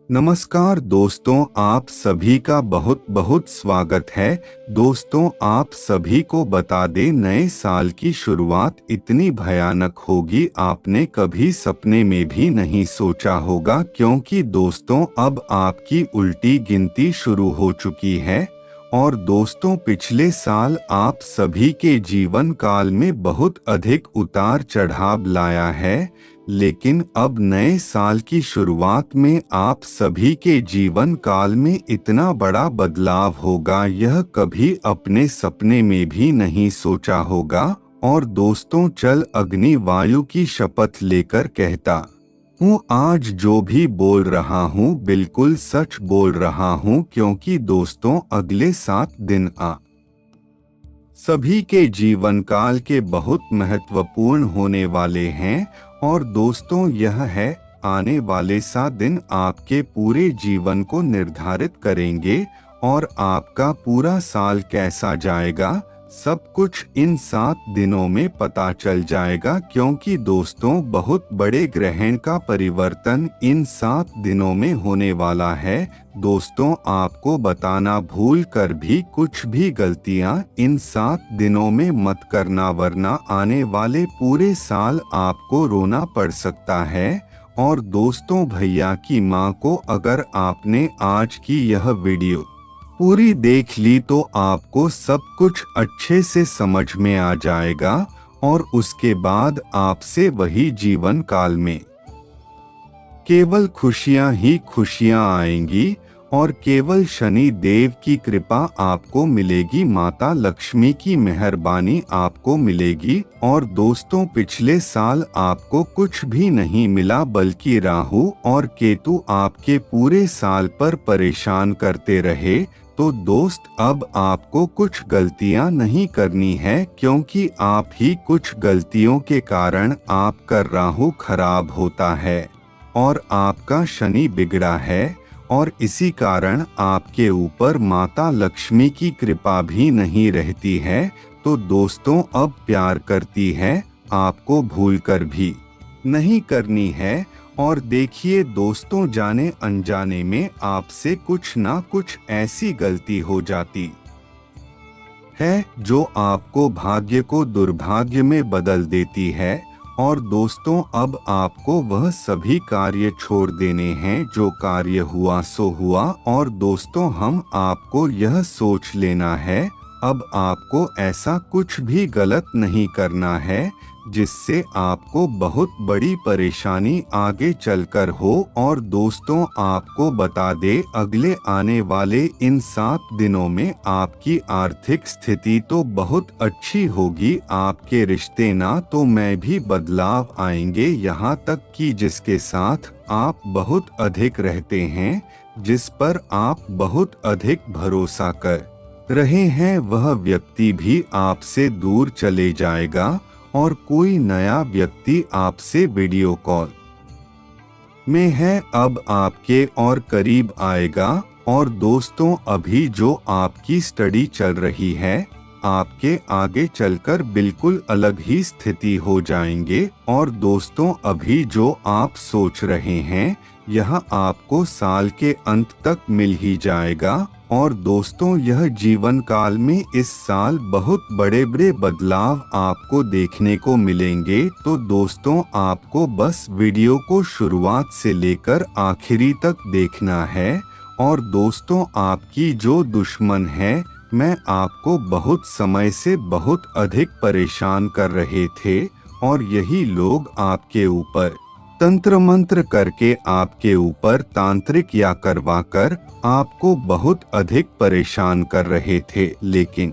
नमस्कार दोस्तों, आप सभी का बहुत बहुत स्वागत है। दोस्तों, आप सभी को बता दें, नए साल की शुरुआत इतनी भयानक होगी आपने कभी सपने में भी नहीं सोचा होगा, क्योंकि दोस्तों अब आपकी उल्टी गिनती शुरू हो चुकी है। और दोस्तों, पिछले साल आप सभी के जीवन काल में बहुत अधिक उतार चढ़ाव लाया है, लेकिन अब नए साल की शुरुआत में आप सभी के जीवन काल में इतना बड़ा बदलाव होगा, यह कभी अपने सपने में भी नहीं सोचा होगा। और दोस्तों, चल अग्नि वायु की शपथ लेकर कहता हूँ, आज जो भी बोल रहा हूँ बिल्कुल सच बोल रहा हूँ, क्योंकि दोस्तों अगले 7 दिन सभी के जीवन काल के बहुत महत्वपूर्ण होने वाले हैं। और दोस्तों, यह है आने वाले 7 दिन आपके पूरे जीवन को निर्धारित करेंगे और आपका पूरा साल कैसा जाएगा, सब कुछ इन 7 दिनों में पता चल जाएगा। क्योंकि दोस्तों, बहुत बड़े ग्रहण का परिवर्तन इन 7 दिनों में होने वाला है। दोस्तों, आपको बताना भूल कर भी कुछ भी गलतियां इन 7 दिनों में मत करना, वरना आने वाले पूरे साल आपको रोना पड़ सकता है। और दोस्तों, भैया की माँ को अगर आपने आज की यह वीडियो पूरी देख ली तो आपको सब कुछ अच्छे से समझ में आ जाएगा और उसके बाद आपसे वही जीवन काल में केवल खुशियां ही खुशियां आएंगी और केवल शनि देव की कृपा आपको मिलेगी, माता लक्ष्मी की मेहरबानी आपको मिलेगी। और दोस्तों, पिछले साल आपको कुछ भी नहीं मिला, बल्कि राहु और केतु आपके पूरे साल पर परेशान करते रहे। तो दोस्त, अब आपको कुछ गलतियां नहीं करनी है, क्योंकि आप ही कुछ गलतियों के कारण आपका राहु खराब होता है और आपका शनि बिगड़ा है, और इसी कारण आपके ऊपर माता लक्ष्मी की कृपा भी नहीं रहती है। तो दोस्तों, अब प्यार करती है, आपको भूलकर भी नहीं करनी है। और देखिए दोस्तों, जाने अनजाने में आपसे कुछ ना कुछ ऐसी गलती हो जाती है जो आपको भाग्य को दुर्भाग्य में बदल देती है। और दोस्तों, अब आपको वह सभी कार्य छोड़ देने हैं, जो कार्य हुआ सो हुआ। और दोस्तों, हम आपको यह सोच लेना है, अब आपको ऐसा कुछ भी गलत नहीं करना है जिससे आपको बहुत बड़ी परेशानी आगे चलकर हो। और दोस्तों, आपको बता दे, अगले आने वाले इन 7 दिनों में आपकी आर्थिक स्थिति तो बहुत अच्छी होगी, आपके रिश्ते ना तो में भी बदलाव आएंगे, यहाँ तक कि जिसके साथ आप बहुत अधिक रहते हैं, जिस पर आप बहुत अधिक भरोसा कर रहे हैं, वह व्यक्ति भी आपसे दूर चले जाएगा और कोई नया व्यक्ति आपसे वीडियो कॉल में है अब आपके और करीब आएगा। और दोस्तों, अभी जो आपकी स्टडी चल रही है, आपके आगे चलकर बिल्कुल अलग ही स्थिति हो जाएंगे। और दोस्तों, अभी जो आप सोच रहे हैं, यह आपको साल के अंत तक मिल ही जाएगा। और दोस्तों, यह जीवन काल में इस साल बहुत बड़े बड़े बदलाव आपको देखने को मिलेंगे। तो दोस्तों, आपको बस वीडियो को शुरुआत से लेकर आखिरी तक देखना है। और दोस्तों, आपकी जो दुश्मन है, मैं आपको बहुत समय से बहुत अधिक परेशान कर रहे थे, और यही लोग आपके ऊपर तंत्र मंत्र करके, आपके ऊपर तांत्रिक या करवाकर आपको बहुत अधिक परेशान कर रहे थे। लेकिन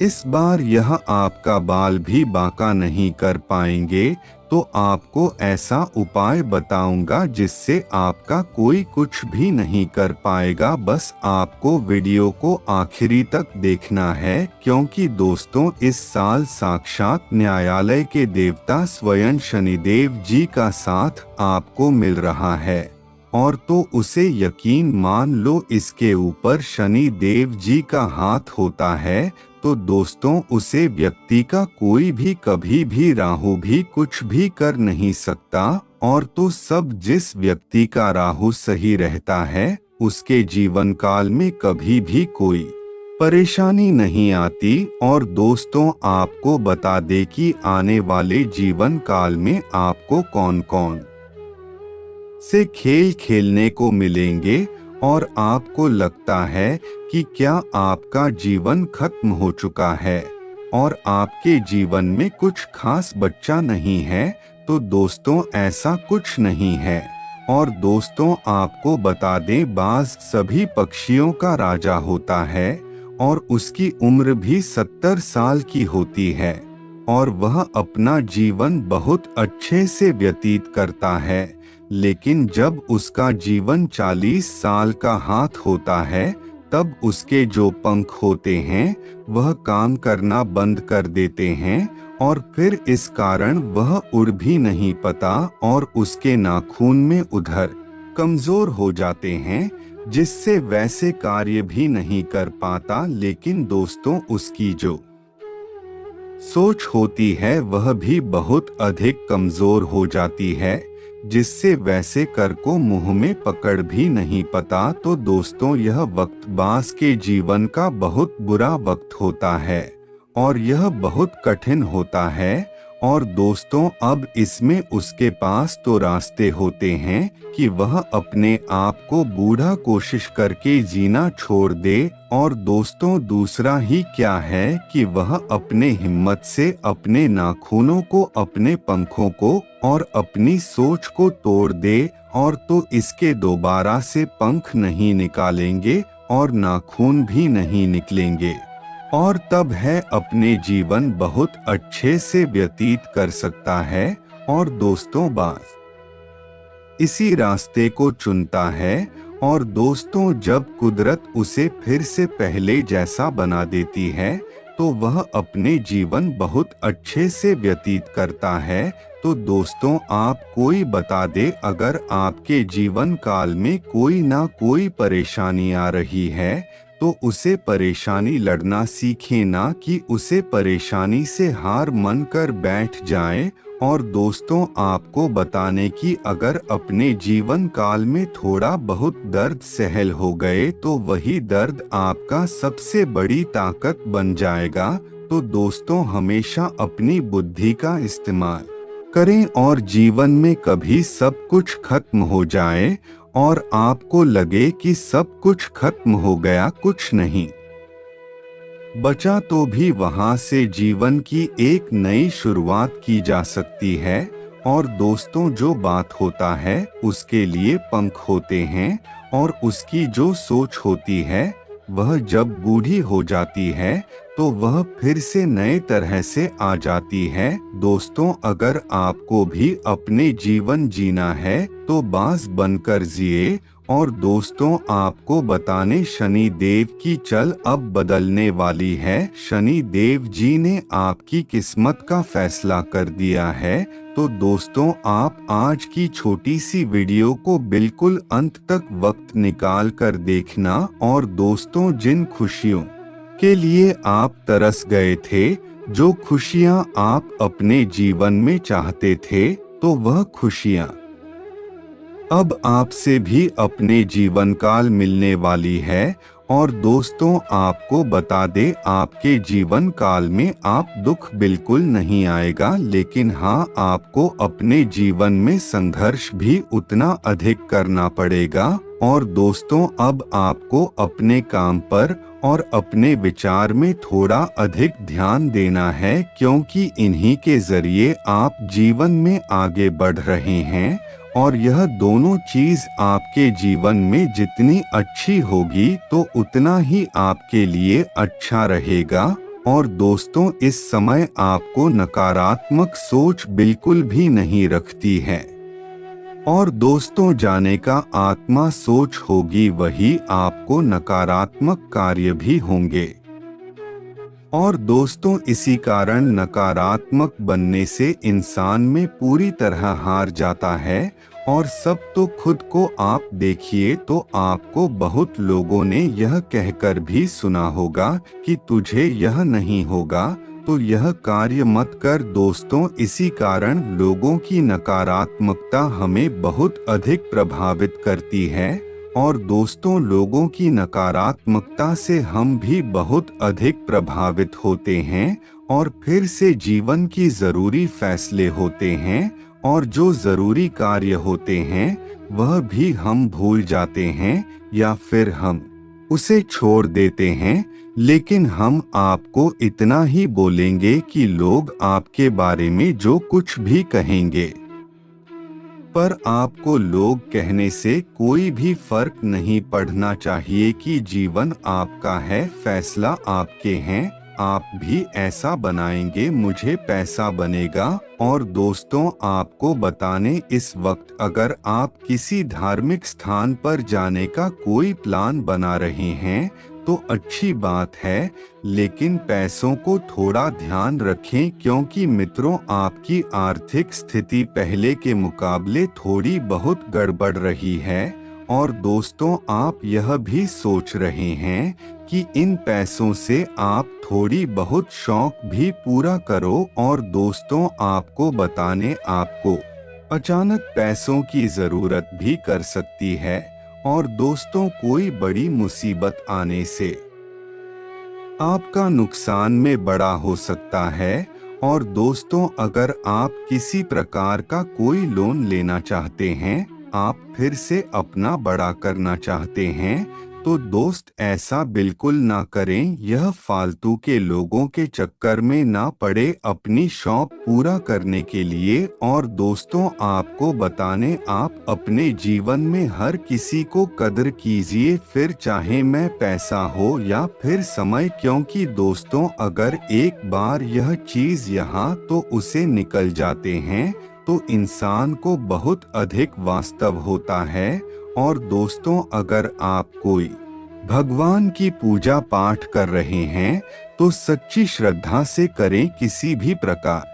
इस बार यह आपका बाल भी बांका नहीं कर पाएंगे। तो आपको ऐसा उपाय बताऊंगा जिससे आपका कोई कुछ भी नहीं कर पाएगा। बस आपको वीडियो को आखिरी तक देखना है, क्योंकि दोस्तों, इस साल साक्षात न्यायालय के देवता स्वयं शनिदेव जी का साथ आपको मिल रहा है। और तो उसे यकीन मान लो, इसके ऊपर शनि देव जी का हाथ होता है। तो दोस्तों, उसे व्यक्ति का कोई भी कभी भी राहु भी कुछ भी कर नहीं सकता। और तो सब जिस व्यक्ति का राहु सही रहता है उसके जीवन काल में कभी भी कोई परेशानी नहीं आती। और दोस्तों आपको बता दे कि आने वाले जीवन काल में आपको कौन कौन से खेल खेलने को मिलेंगे और आपको लगता है कि क्या आपका जीवन खत्म हो चुका है और आपके जीवन में कुछ खास बच्चा नहीं है, तो दोस्तों ऐसा कुछ नहीं है। और दोस्तों आपको बता दें बाज सभी पक्षियों का राजा होता है और उसकी उम्र भी 70 साल की होती है और वह अपना जीवन बहुत अच्छे से व्यतीत करता है। लेकिन जब उसका जीवन 40 साल का हाथ होता है तब उसके जो पंख होते हैं वह काम करना बंद कर देते हैं और फिर इस कारण वह उड़ भी नहीं पाता और उसके नाखून में उधर कमजोर हो जाते हैं जिससे वैसे कार्य भी नहीं कर पाता। लेकिन दोस्तों उसकी जो सोच होती है वह भी बहुत अधिक कमजोर हो जाती है जिससे वैसे कर को मुंह में पकड़ भी नहीं पाता। तो दोस्तों यह वक्त बास के जीवन का बहुत बुरा वक्त होता है और यह बहुत कठिन होता है। और दोस्तों अब इसमें उसके पास तो रास्ते होते हैं कि वह अपने आप को बूढ़ा कोशिश करके जीना छोड़ दे और दोस्तों दूसरा ही क्या है कि वह अपने हिम्मत से अपने नाखूनों को, अपने पंखों को और अपनी सोच को तोड़ दे और तो इसके दोबारा से पंख नहीं निकालेंगे और नाखून भी नहीं निकलेंगे और तब है अपने जीवन बहुत अच्छे से व्यतीत कर सकता है। और दोस्तों बास इसी रास्ते को चुनता है और दोस्तों जब कुदरत उसे फिर से पहले जैसा बना देती है तो वह अपने जीवन बहुत अच्छे से व्यतीत करता है। तो दोस्तों आप कोई बता दे अगर आपके जीवन काल में कोई ना कोई परेशानी आ रही है तो उसे परेशानी लड़ना सीखे ना कि उसे परेशानी से हार मान कर बैठ जाए। और दोस्तों आपको बताने कि अगर अपने जीवन काल में थोड़ा बहुत दर्द सहल हो गए तो वही दर्द आपका सबसे बड़ी ताकत बन जाएगा। तो दोस्तों हमेशा अपनी बुद्धि का इस्तेमाल करें और जीवन में कभी सब कुछ खत्म हो जाए और आपको लगे कि सब कुछ खत्म हो गया, कुछ नहीं बचा, तो भी वहां से जीवन की एक नई शुरुआत की जा सकती है। और दोस्तों जो बात होता है उसके लिए पंख होते हैं और उसकी जो सोच होती है वह जब बूढ़ी हो जाती है तो वह फिर से नए तरह से आ जाती है। दोस्तों अगर आपको भी अपने जीवन जीना है तो बाज बनकर जिए। और दोस्तों आपको बताने शनि देव की चल अब बदलने वाली है। शनि देव जी ने आपकी किस्मत का फैसला कर दिया है। तो दोस्तों आप आज की छोटी सी वीडियो को बिल्कुल अंत तक वक्त निकाल कर देखना। और दोस्तों जिन खुशियों के लिए आप तरस गए थे, जो खुशियां आप अपने जीवन में चाहते थे, तो वह खुशियां अब आपसे भी अपने जीवन काल मिलने वाली है। और दोस्तों आपको बता दे आपके जीवन काल में आप दुख बिल्कुल नहीं आएगा, लेकिन हाँ आपको अपने जीवन में संघर्ष भी उतना अधिक करना पड़ेगा। और दोस्तों अब आपको अपने काम पर और अपने विचार में थोड़ा अधिक ध्यान देना है, क्योंकि इन्हीं के जरिए आप जीवन में आगे बढ़ रहे हैं। और यह दोनों चीज आपके जीवन में जितनी अच्छी होगी तो उतना ही आपके लिए अच्छा रहेगा। और दोस्तों इस समय आपको नकारात्मक सोच बिल्कुल भी नहीं रखती है। और दोस्तों जाने का आत्मा सोच होगी वही आपको नकारात्मक कार्य भी होंगे। और दोस्तों इसी कारण नकारात्मक बनने से इंसान में पूरी तरह हार जाता है। और सब तो खुद को आप देखिए तो आपको बहुत लोगों ने यह कहकर भी सुना होगा कि तुझे यह नहीं होगा, तो यह कार्य मत कर दोस्तों। इसी कारण लोगों की नकारात्मकता हमें बहुत अधिक प्रभावित करती है, और दोस्तों लोगों की नकारात्मकता से हम भी बहुत अधिक प्रभावित होते हैं, और फिर से जीवन की जरूरी फैसले होते हैं, और जो जरूरी कार्य होते हैं वह भी हम भूल जाते हैं, या फिर हम उसे छोड़ देते हैं। लेकिन हम आपको इतना ही बोलेंगे कि लोग आपके बारे में जो कुछ भी कहेंगे, पर आपको लोग कहने से कोई भी फर्क नहीं पड़ना चाहिए कि जीवन आपका है, फैसला आपके हैं। आप भी ऐसा बनाएंगे, मुझे पैसा बनेगा। और दोस्तों आपको बताने, इस वक्त अगर आप किसी धार्मिक स्थान पर जाने का कोई प्लान बना रहे हैं तो अच्छी बात है, लेकिन पैसों को थोड़ा ध्यान रखें, क्योंकि मित्रों आपकी आर्थिक स्थिति पहले के मुकाबले थोड़ी बहुत गड़बड़ रही है। और दोस्तों आप यह भी सोच रहे हैं कि इन पैसों से आप थोड़ी बहुत शौक भी पूरा करो। और दोस्तों आपको बताने, आपको अचानक पैसों की जरूरत भी कर सकती है, और दोस्तों कोई बड़ी मुसीबत आने से आपका नुकसान में बड़ा हो सकता है। और दोस्तों अगर आप किसी प्रकार का कोई लोन लेना चाहते हैं, आप फिर से अपना बड़ा करना चाहते हैं, तो दोस्त ऐसा बिल्कुल ना करें। यह फालतू के लोगों के चक्कर में ना पड़े अपनी शौक पूरा करने के लिए। और दोस्तों आपको बताने, आप अपने जीवन में हर किसी को कदर कीजिए, फिर चाहे मैं पैसा हो या फिर समय, क्योंकि दोस्तों अगर एक बार यह चीज यहाँ तो उसे निकल जाते हैं तो इंसान को बहुत अधिक वास्तव होता है। और दोस्तों अगर आप कोई भगवान की पूजा पाठ कर रहे हैं तो सच्ची श्रद्धा से करें, किसी भी प्रकार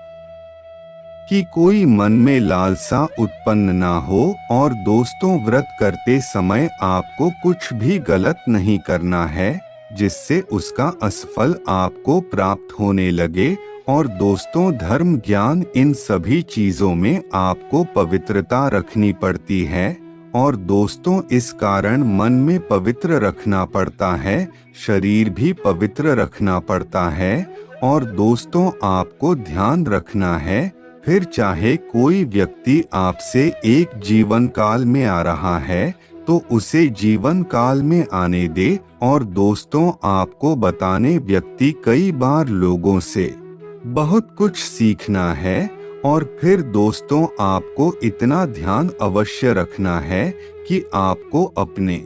कि कोई मन में लालसा उत्पन्न ना हो। और दोस्तों व्रत करते समय आपको कुछ भी गलत नहीं करना है जिससे उसका असफल आपको प्राप्त होने लगे। और दोस्तों धर्म ज्ञान इन सभी चीजों में आपको पवित्रता रखनी पड़ती है। और दोस्तों इस कारण मन में पवित्र रखना पड़ता है, शरीर भी पवित्र रखना पड़ता है। और दोस्तों आपको ध्यान रखना है, फिर चाहे कोई व्यक्ति आपसे एक जीवन काल में आ रहा है तो उसे जीवन काल में आने दे। और दोस्तों आपको बताने, व्यक्ति कई बार लोगों से बहुत कुछ सीखना है। और फिर दोस्तों आपको इतना ध्यान अवश्य रखना है कि आपको अपने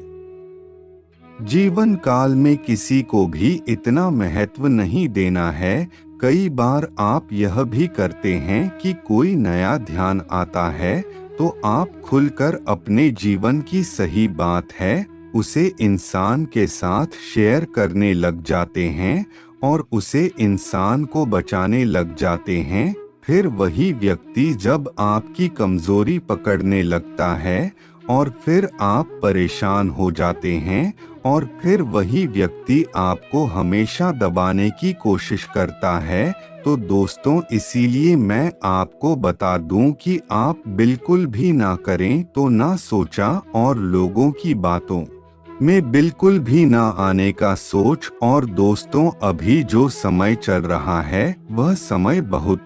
जीवन काल में किसी को भी इतना महत्व नहीं देना है। कई बार आप यह भी करते हैं कि कोई नया ध्यान आता है तो आप खुलकर अपने जीवन की सही बात है उसे इंसान के साथ शेयर करने लग जाते हैं, और उसे इंसान को बचाने लग जाते हैं। फिर वही व्यक्ति जब आपकी कमजोरी पकड़ने लगता है और फिर आप परेशान हो जाते हैं, और फिर वही व्यक्ति आपको हमेशा दबाने की कोशिश करता है। तो दोस्तों इसीलिए मैं आपको बता दूं कि आप बिल्कुल भी ना करें तो ना सोचा, और लोगों की बातों में बिल्कुल भी ना आने का सोच। और दोस्तों अभी जो समय चल रहा है वह समय बहुत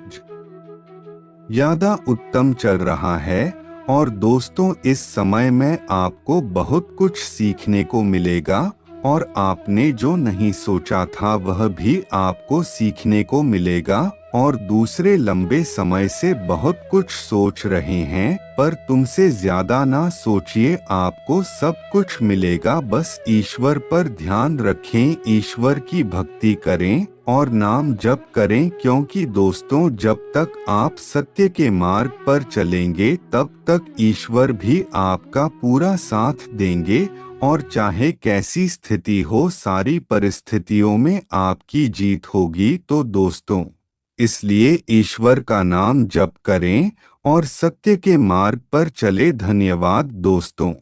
ज्यादा उत्तम चल रहा है। और दोस्तों इस समय में आपको बहुत कुछ सीखने को मिलेगा, और आपने जो नहीं सोचा था वह भी आपको सीखने को मिलेगा। और दूसरे लंबे समय से बहुत कुछ सोच रहे हैं, पर तुमसे ज्यादा ना सोचिए, आपको सब कुछ मिलेगा। बस ईश्वर पर ध्यान रखें, ईश्वर की भक्ति करें और नाम जप करें, क्योंकि दोस्तों जब तक आप सत्य के मार्ग पर चलेंगे तब तक ईश्वर भी आपका पूरा साथ देंगे। और चाहे कैसी स्थिति हो, सारी परिस्थितियों में आपकी जीत होगी। तो दोस्तों इसलिए ईश्वर का नाम जप करें और सत्य के मार्ग पर चले। धन्यवाद दोस्तों।